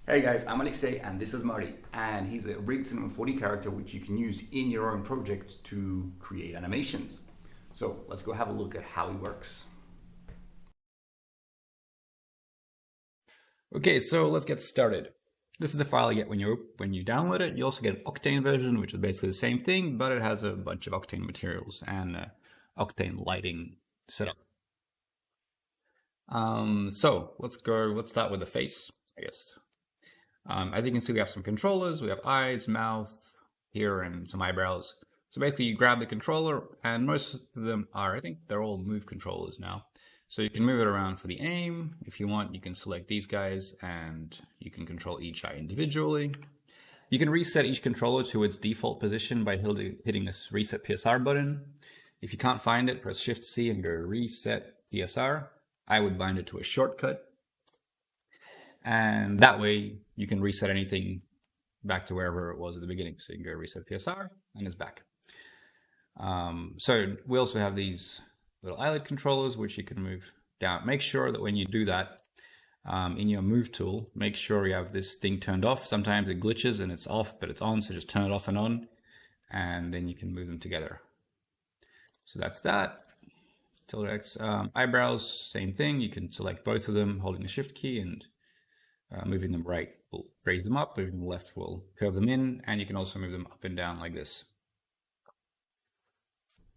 Hey guys, I'm Alexei and this is Marty, and he's a rigged Cinema 4D character which you can use in your own project to create animations. So let's go have a look at how he works. Okay, so let's get started. This is the file you get when you download it. You also get an Octane version, which is basically the same thing, but it has a bunch of Octane materials and Octane lighting setup. Let's go. Let's start with the face, I guess. As you can see, we have some controllers. We have eyes, mouth here, and some eyebrows. So basically, you grab the controller, and most of them are, I think they're all move controllers now. So you can move it around for the aim. If you want, you can select these guys, and you can control each eye individually. You can reset each controller to its default position by hitting this Reset PSR button. If you can't find it, press Shift-C and go Reset PSR. I would bind it to a shortcut. And that way you can reset anything back to wherever it was at the beginning. So you can go Reset PSR and it's back. So we also have these little eyelid controllers which you can move down. Make sure that when you do that in your move tool, make sure you have this thing turned off. Sometimes it glitches and it's off, but it's on, so just turn it off and on, and then you can move them together. So that's that. Tilde X. Eyebrows, same thing. You can select both of them holding the Shift key, and moving them right will raise them up, moving them left will curve them in, and you can also move them up and down like this.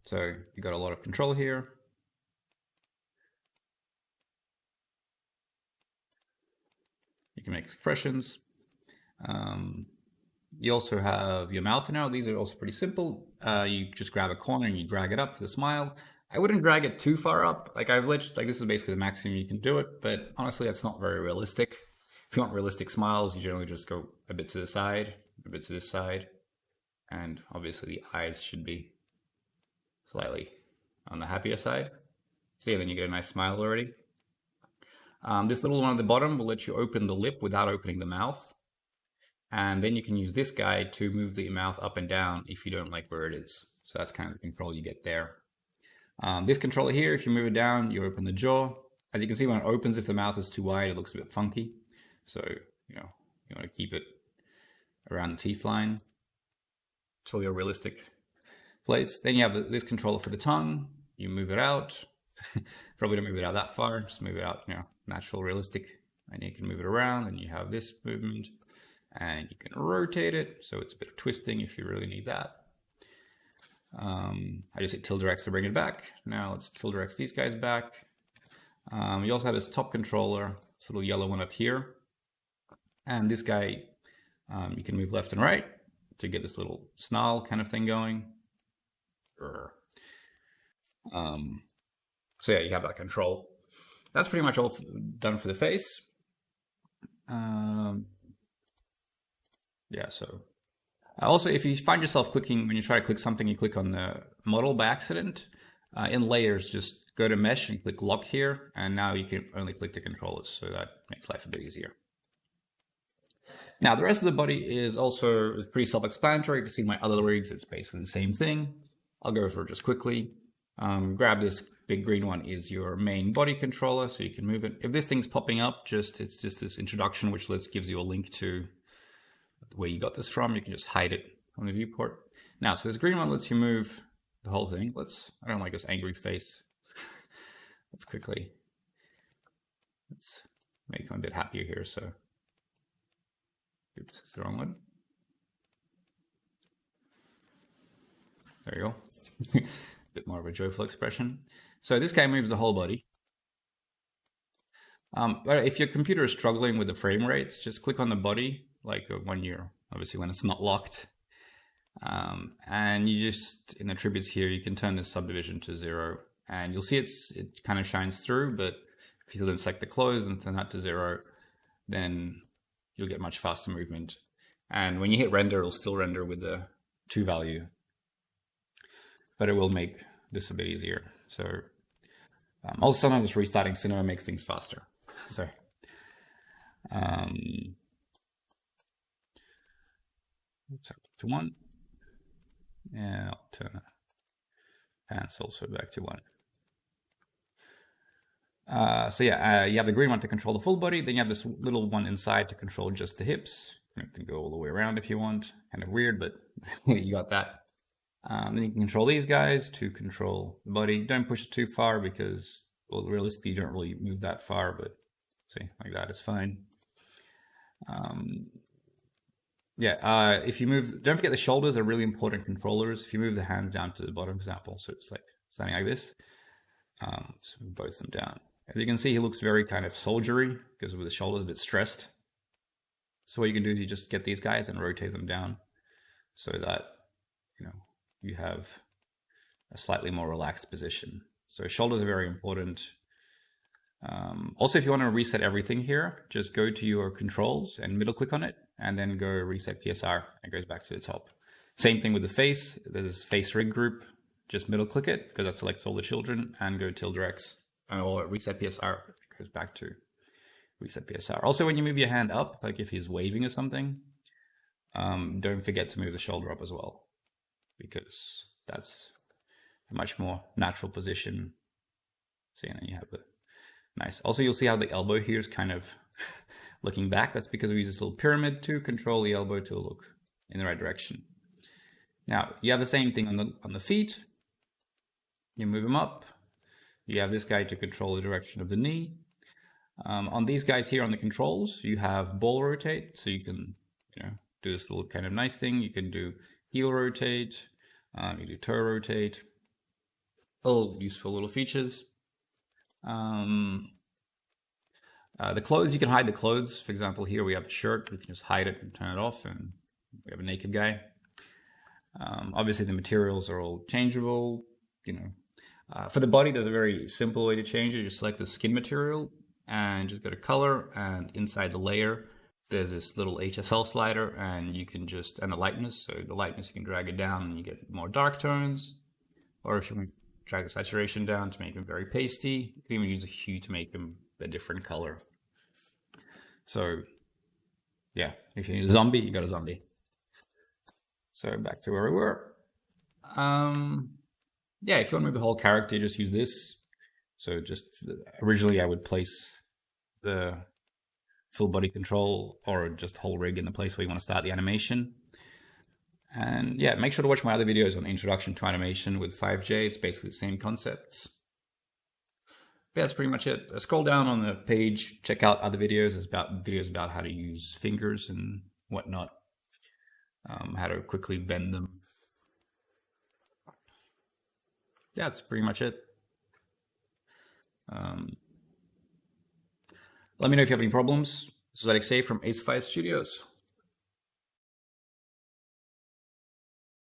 So you got a lot of control here. You can make expressions. You also have your mouth now. These are also pretty simple. You just grab a corner and you drag it up for the smile. I wouldn't drag it too far up. Like this is basically the maximum you can do it, but honestly, that's not very realistic. If you want realistic smiles, you generally just go a bit to the side, a bit to this side, and obviously the eyes should be slightly on the happier side. So yeah, then you get a nice smile already. This little one at the bottom will let you open the lip without opening the mouth. And then you can use this guy to move the mouth up and down if you don't like where it is. So that's kind of the control you get there. This controller here, if you move it down, you open the jaw. As you can see, when it opens, if the mouth is too wide, it looks a bit funky. So, you want to keep it around the teeth line. It's really a realistic place. Then you have this controller for the tongue. You move it out. Probably don't move it out that far. Just move it out, natural, realistic. And you can move it around, and you have this movement. And you can rotate it, so it's a bit of twisting if you really need that. I just hit Tilde X to bring it back. Now let's Tilde X these guys back. You also have this top controller, this little yellow one up here. And this guy, you can move left and right to get this little snarl kind of thing going. So yeah, you have that control. That's pretty much all done for the face. Yeah, so also if you find yourself clicking, when you try to click something, you click on the model by accident, in layers, just go to mesh and click lock here, and now you can only click the controllers, so that makes life a bit easier. Now the rest of the body is also pretty self-explanatory. You can see my other rigs, it's basically the same thing. I'll go over it just quickly. Grab this big green one is your main body controller, so you can move it. If this thing's popping up, it's just this introduction which gives you a link to where you got this from. You can just hide it on the viewport. Now, so this green one lets you move the whole thing. I don't like this angry face. Let's make him a bit happier here. So, oops, it's the wrong one. There you go. A bit more of a joyful expression. So this guy moves the whole body. But if your computer is struggling with the frame rates, just click on the body, like when it's not locked. And you just, in attributes here, you can turn this subdivision to 0. And you'll see it kind of shines through, but if you then select the close and turn that to 0, then you'll get much faster movement. And when you hit render, it'll still render with the 2 value. But it will make this a bit easier. So also sometimes restarting cinema makes things faster. So let's turn it to 1. And I'll turn the pants also back to 1. So yeah, you have the green one to control the full body. Then you have this little one inside to control just the hips. You can go all the way around if you want. Kind of weird, but you got that. Then you can control these guys to control the body. Don't push it too far because, well, realistically, you don't really move that far, but see, like that is fine. If you move, don't forget the shoulders are really important controllers. If you move the hands down to the bottom, for example, so it's like standing like this, so move both of them down. As you can see, he looks very kind of soldiery because with the shoulders a bit stressed. So what you can do is you just get these guys and rotate them down so that, you have a slightly more relaxed position. So shoulders are very important. Also, if you want to reset everything here, just go to your controls and middle click on it and then go reset PSR. It goes back to the top. Same thing with the face. There's this face rig group. Just middle click it because that selects all the children and go tilde X or reset PSR. It goes back to reset PSR. Also, when you move your hand up, like if he's waving or something, don't forget to move the shoulder up as well because that's a much more natural position. See, and then you have the nice. Also, you'll see how the elbow here is kind of looking back. That's because we use this little pyramid to control the elbow to look in the right direction. Now, you have the same thing on the feet. You move them up. You have this guy to control the direction of the knee. On these guys here on the controls, you have ball rotate. So you can, do this little kind of nice thing. You can do heel rotate. You do toe rotate. All useful little features. The clothes, you can hide the clothes. For example, here we have a shirt. We can just hide it and turn it off, and we have a naked guy. Obviously, the materials are all changeable. For the body, there's a very simple way to change it. You select the skin material and just go to color, and inside the layer, there's this little HSL slider, and you can and the lightness. So the lightness, you can drag it down, and you get more dark tones. Or if you want to drag the saturation down to make them very pasty. You can even use a hue to make them a different color. So, yeah, if you need a zombie, you got a zombie. So back to where we were. If you want to move the whole character, just use this. So originally I would place the full body control or just whole rig in the place where you want to start the animation. And yeah, make sure to watch my other videos on the introduction to animation with 5J. It's basically the same concepts. But that's pretty much it. Scroll down on the page, check out other videos. There's videos about how to use fingers and whatnot, how to quickly bend them. That's pretty much it. Let me know if you have any problems. This is Alex from Ace 5 Studios.